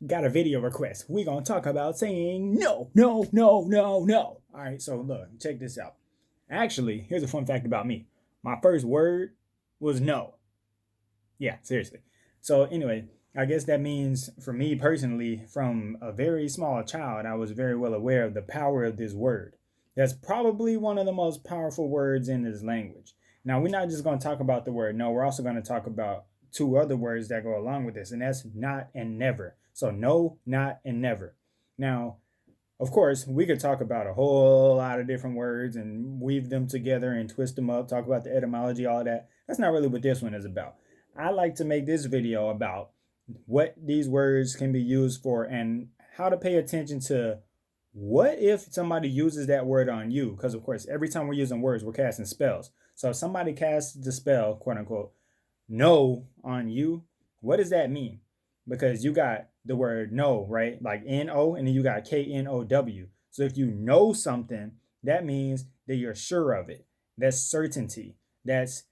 got a video request. We're going to talk about saying no, no, no, no, no. All right, so look, check this out. Actually, here's a fun fact about me. My first word was no. Yeah, seriously. So, anyway, I guess that means for me personally, from a very small child, I was very well aware of the power of this word. That's probably one of the most powerful words in this language. Now, we're not just going to talk about the word no, we're also going to talk about two other words that go along with this, and that's not and never. So, no, not, and never. Now, of course, we could talk about a whole lot of different words and weave them together and twist them up, talk about the etymology, all of that. That's not really what this one is about. I like to make this video about what these words can be used for and how to pay attention to what if somebody uses that word on you. Because, of course, every time we're using words, we're casting spells. So if somebody casts the spell, quote unquote, no on you, what does that mean? Because you got the word no, right? Like N-O, and then you got K-N-O-W. So if you know something, that means that you're sure of it. That's certainty. That's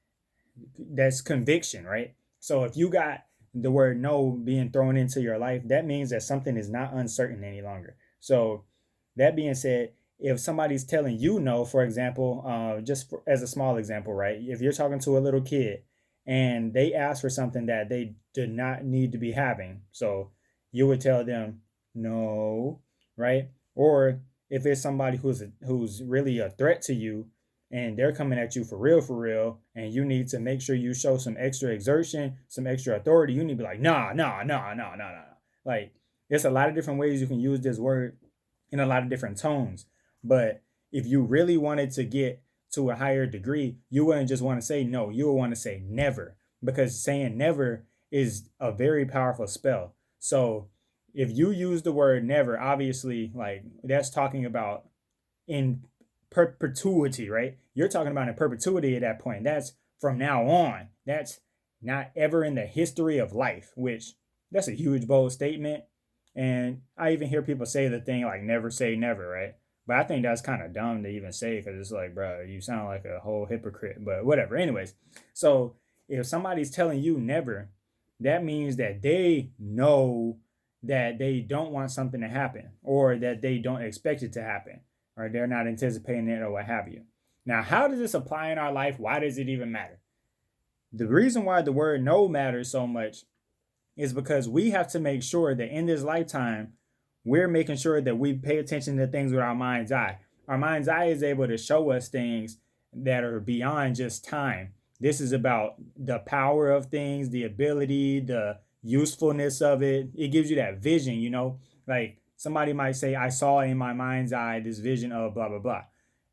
conviction, right? So if you got the word no being thrown into your life, that means that something is not uncertain any longer. So that being said, if somebody's telling you no, for example, as a small example, right? If you're talking to a little kid and they ask for something that they did not need to be having, so you would tell them no, right? Or if it's somebody who's really a threat to you and they're coming at you for real, and you need to make sure you show some extra exertion, some extra authority, you need to be like, nah, nah, nah, nah, nah, nah. Like, there's a lot of different ways you can use this word in a lot of different tones. But if you really wanted to get to a higher degree, you wouldn't just want to say no, you would want to say never, because saying never is a very powerful spell. So if you use the word never, obviously, like, that's talking about in perpetuity, right? You're talking about in perpetuity at that point. That's from now on. That's not ever in the history of life, which that's a huge bold statement. And I even hear people say the thing like never say never, right? But I think that's kind of dumb to even say because it's like, bro, you sound like a whole hypocrite, but whatever. Anyways, so if somebody's telling you never, that means that they know that they don't want something to happen or that they don't expect it to happen or they're not anticipating it or what have you. Now, how does this apply in our life? Why does it even matter? The reason why the word no matters so much is because we have to make sure that in this lifetime, we're making sure that we pay attention to things with our mind's eye. Our mind's eye is able to show us things that are beyond just time. This is about the power of things, the ability, the usefulness of it. It gives you that vision, like somebody might say, I saw in my mind's eye this vision of blah, blah, blah.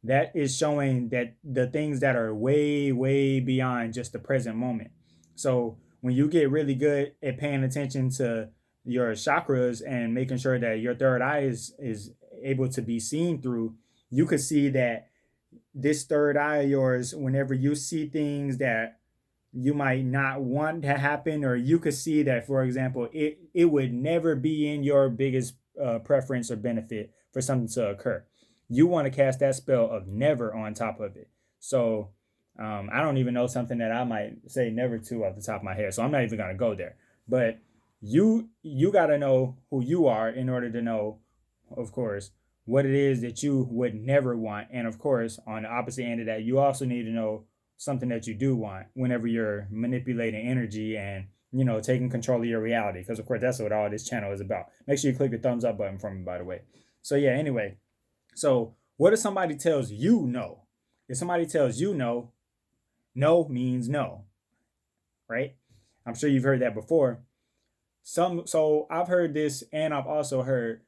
That is showing that the things that are way, way beyond just the present moment. So when you get really good at paying attention to your chakras and making sure that your third eye is able to be seen through, you could see that this third eye of yours, whenever you see things that you might not want to happen, or you could see that, for example, it would never be in your biggest preference or benefit for something to occur. You want to cast that spell of never on top of it. So I don't even know something that I might say never to off the top of my head. So I'm not even going to go there. But you got to know who you are in order to know, of course, what it is that you would never want. And of course, on the opposite end of that, you also need to know something that you do want whenever you're manipulating energy and, taking control of your reality. Because, of course, that's what all this channel is about. Make sure you click the thumbs up button for me, by the way. So, yeah, anyway. So what if somebody tells you no? If somebody tells you no, no means no, right? I'm sure you've heard that before. So I've heard this, and I've also heard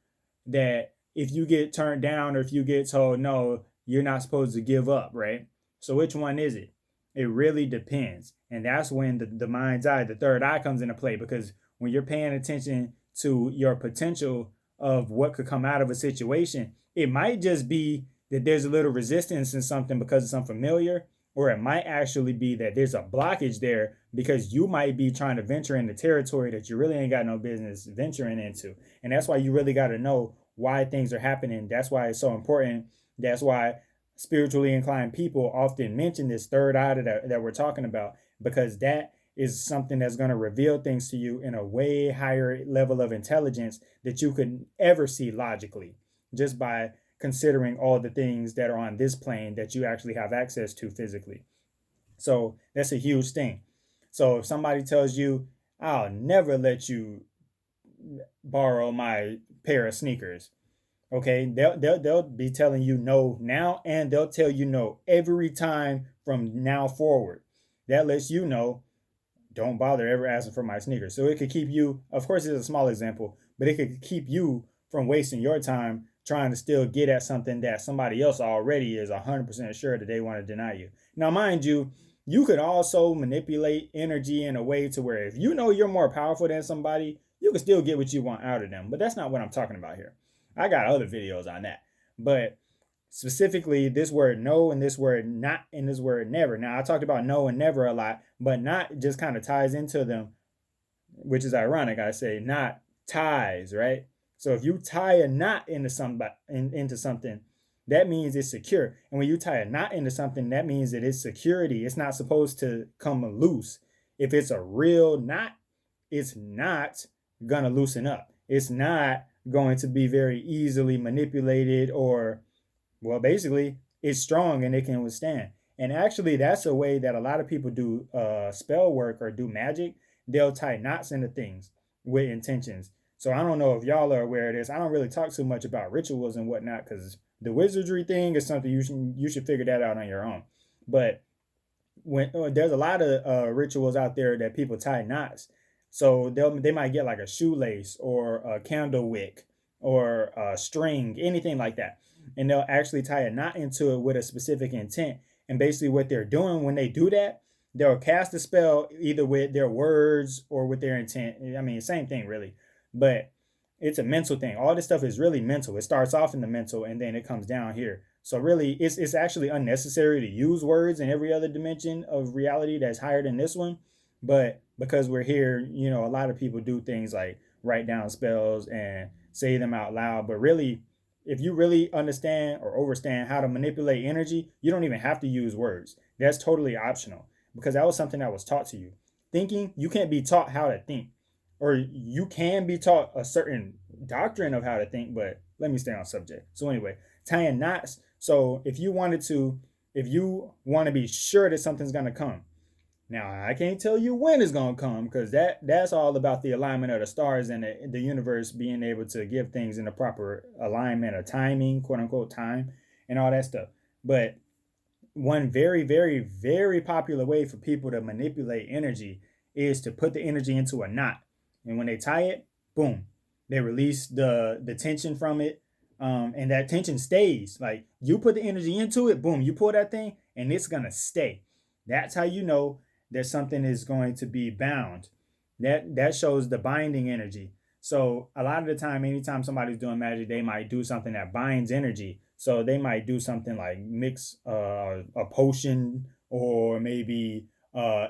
that if you get turned down or if you get told no, you're not supposed to give up, right? So which one is it? It really depends. And that's when the mind's eye, the third eye comes into play, because when you're paying attention to your potential of what could come out of a situation, it might just be that there's a little resistance in something because it's unfamiliar, or it might actually be that there's a blockage there because you might be trying to venture into territory that you really ain't got no business venturing into. And that's why you really got to know why things are happening. That's why it's so important. That's why spiritually inclined people often mention this third eye that we're talking about, because that is something that's going to reveal things to you in a way higher level of intelligence that you could ever see logically, just by considering all the things that are on this plane that you actually have access to physically. So that's a huge thing. So if somebody tells you, I'll never let you borrow my pair of sneakers, okay, they'll be telling you no now, and they'll tell you no every time from now forward. That lets you know, don't bother ever asking for my sneakers. So it could keep you, of course, it's a small example, but it could keep you from wasting your time trying to still get at something that somebody else already is 100% sure that they want to deny you. Now, mind you, you could also manipulate energy in a way to where if you know you're more powerful than somebody, you can still get what you want out of them. But that's not what I'm talking about here. I got other videos on that. But specifically, this word no and this word not and this word never. Now, I talked about no and never a lot, but not just kind of ties into them, which is ironic. I say not ties, right? So if you tie a knot into something, that means it's secure. And when you tie a knot into something, that means that it's security. It's not supposed to come loose. If it's a real knot, it's not gonna loosen up. It's not going to be very easily manipulated, or, well, basically, it's strong and it can withstand. And actually, that's a way that a lot of people do spell work or do magic. They'll tie knots into things with intentions. So I don't know if y'all are aware of this. I don't really talk too much about rituals and whatnot because the wizardry thing is something you should figure that out on your own. But when there's a lot of rituals out there that people tie knots, so they might get like a shoelace or a candle wick or a string, anything like that, and they'll actually tie a knot into it with a specific intent. And basically, what they're doing when they do that, they'll cast a spell either with their words or with their intent. I mean, same thing really, but it's a mental thing. All this stuff is really mental. It starts off in the mental and then it comes down here. So really, it's actually unnecessary to use words in every other dimension of reality that's higher than this one. But because we're here, a lot of people do things like write down spells and say them out loud. But really, if you really understand or overstand how to manipulate energy, you don't even have to use words. That's totally optional because that was something that was taught to you. Thinking, you can't be taught how to think, or you can be taught a certain doctrine of how to think, but let me stay on subject. So anyway, tying knots. So if you want to be sure that something's going to come. Now, I can't tell you when it's going to come because that's all about the alignment of the stars and the universe being able to give things in the proper alignment of timing, quote unquote time, and all that stuff. But one very, very, very popular way for people to manipulate energy is to put the energy into a knot. And when they tie it, boom, they release the tension from it. And that tension stays. Like you put the energy into it, boom, you pull that thing and it's going to stay. That's how you know that something is going to be bound. That shows the binding energy. So a lot of the time, anytime somebody's doing magic, they might do something that binds energy. So they might do something like mix a potion, or maybe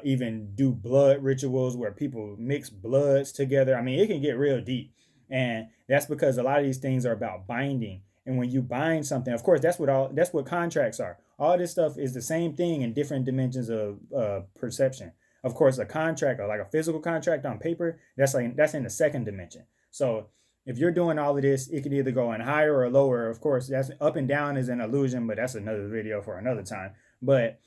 even do blood rituals where people mix bloods together. I mean, it can get real deep. And that's because a lot of these things are about binding. And when you bind something, of course, that's what contracts are. All this stuff is the same thing in different dimensions of perception. Of course, a contract, or like a physical contract on paper, that's in the second dimension. So if you're doing all of this, it can either go in higher or lower. Of course, that's up and down is an illusion, but that's another video for another time. But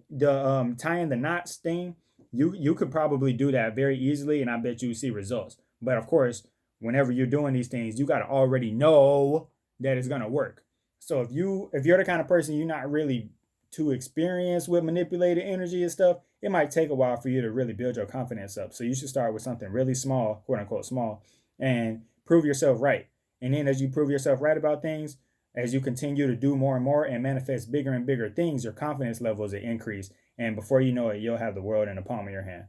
the tying the knots thing, you could probably do that very easily, and I bet you see results. But of course, whenever you're doing these things, you got to already know that it's gonna work. So if you're the kind of person you're not really too experienced with manipulating energy and stuff, it might take a while for you to really build your confidence up. So you should start with something really small, quote unquote small, and prove yourself right. And then as you prove yourself right about things, as you continue to do more and more and manifest bigger and bigger things, your confidence levels will increase. And before you know it, you'll have the world in the palm of your hand.